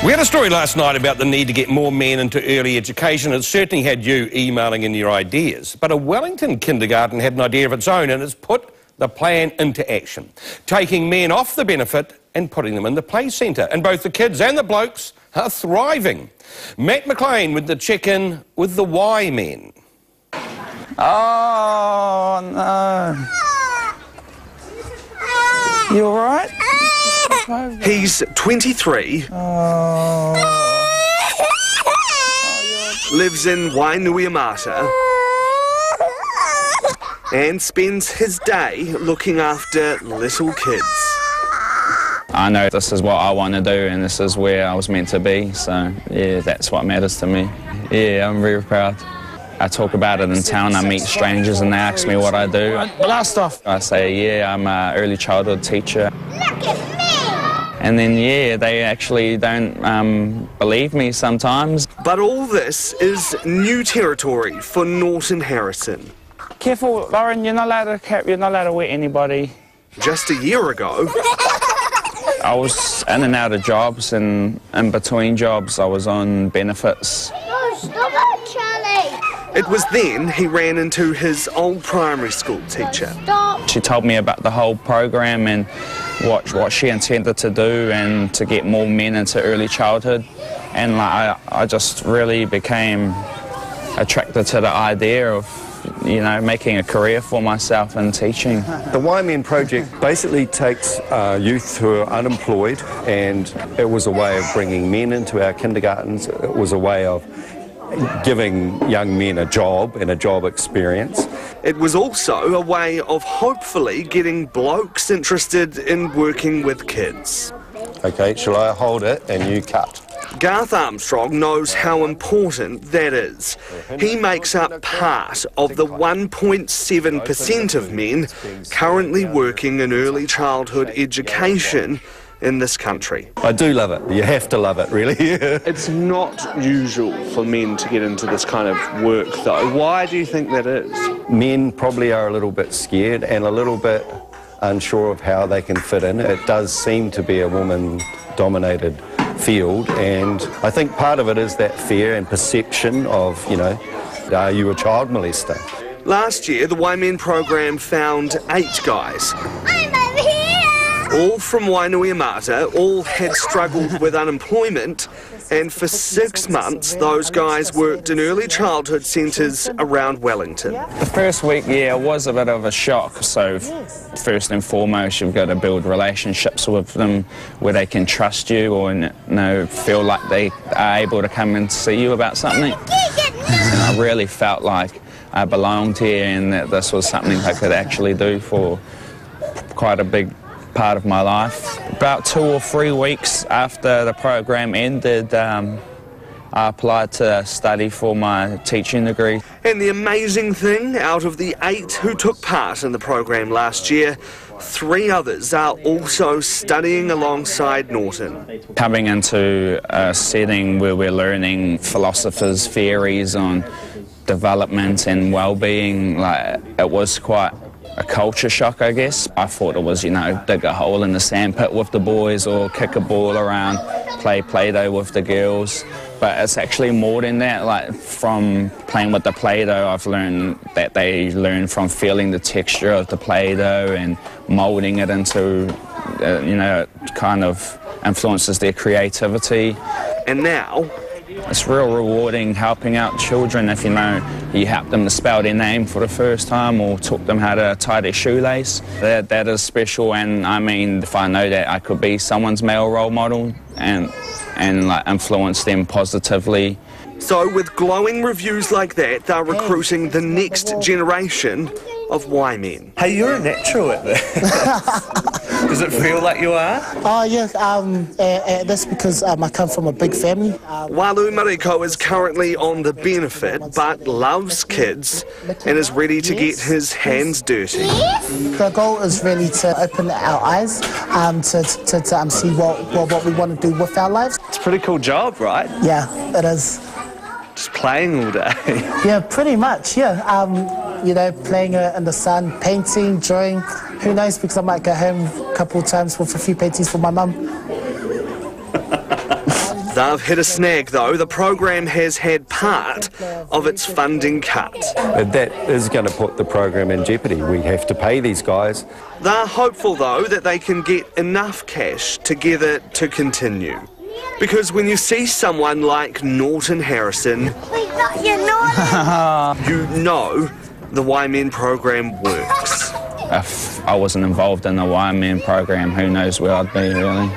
We had a story last night about the need to get more men into early education. It certainly had you emailing in your ideas. But a Wellington kindergarten had an idea of its own and it's put the plan into action, taking men off the benefit and putting them in the play centre. And both the kids and the blokes are thriving. Matt McLean with the check-in with the Y Men. Oh, no. You all right? He's 23, lives in Wainuiamata, and spends his day looking after little kids. I know this is what I want to do and this is where I was meant to be, so yeah, that's what matters to me. Yeah, I'm very proud. I talk about it in town, I meet strangers and they ask me what I do. Blast off! I say, yeah, I'm an early childhood teacher. Look at me! And then, yeah, they actually don't believe me sometimes. But all this is new territory for Norton Harrison. Careful, Lauren, you're not allowed to wet anybody. Just a year ago, I was in and out of jobs, and in between jobs I was on benefits. No, stop it, Charlie! it was then he ran into his old primary school teacher. Stop! She told me about the whole program and what she intended to do and to get more men into early childhood. And I just really became attracted to the idea of, you know, making a career for myself in teaching. The Y Men project basically takes youth who are unemployed, and it was a way of bringing men into our kindergartens. It was a way of giving young men a job and a job experience. It was also a way of hopefully getting blokes interested in working with kids. Okay, shall I hold it and you cut? Garth Armstrong knows how important that is. He makes up part of the 1.7% of men currently working in early childhood education in this country. I do love it. You have to love it, really. It's not usual for men to get into this kind of work, though. Why do you think that is? Men probably are a little bit scared and a little bit unsure of how they can fit in. It does seem to be a woman-dominated field, and I think part of it is that fear and perception of, you know, are you a child molester? Last year, the Y Men program found 8 guys. I'm over here! All from Wainuiamata, all had struggled with unemployment, and for 6 months those guys worked in early childhood centres around Wellington. The first week, yeah, it was a bit of a shock. So first and foremost, you've got to build relationships with them where they can trust you or, you know, feel like they are able to come and see you about something. And I really felt like I belonged here and that this was something I could actually do for quite a big part of my life. About 2 or 3 weeks after the program ended, I applied to study for my teaching degree. And the amazing thing, out of the 8 who took part in the program last year, 3 others are also studying alongside Norton. Coming into a setting where we're learning philosophers' theories on development and well-being, like, it was quite a culture shock, I guess. I thought it was, you know, dig a hole in the sandpit with the boys or kick a ball around, play Play-Doh with the girls. But it's actually more than that. Like, from playing with the Play-Doh, I've learned that they learn from feeling the texture of the Play-Doh and moulding it into, you know, it kind of influences their creativity. And now, it's real rewarding helping out children if, you know, you help them to spell their name for the first time or taught them how to tie their shoelace. That is special, and I mean, if I know that I could be someone's male role model and like influence them positively. So with glowing reviews like that, they're recruiting the next generation of Y Men. Hey, you're a natural at that. Does it feel like you are? Oh, yeah, that's because I come from a big family. Walu Mariko is currently on the benefit, but loves kids and is ready to get his hands dirty. The goal is really to open our eyes to see what we want to do with our lives. It's a pretty cool job, right? Yeah, it is. Just playing all day. Yeah, pretty much, yeah. You know, playing in the sun, painting, drawing. Who knows, because I might go home a couple of times with a few paintings for my mum. They've hit a snag though. The program has had part of its funding cut. That is going to put the program in jeopardy. We have to pay these guys. They're hopeful though that they can get enough cash together to continue. Because when you see someone like Norton Harrison, you know the Y-Men program works. If I wasn't involved in the Y-Men program, who knows where I'd be, really.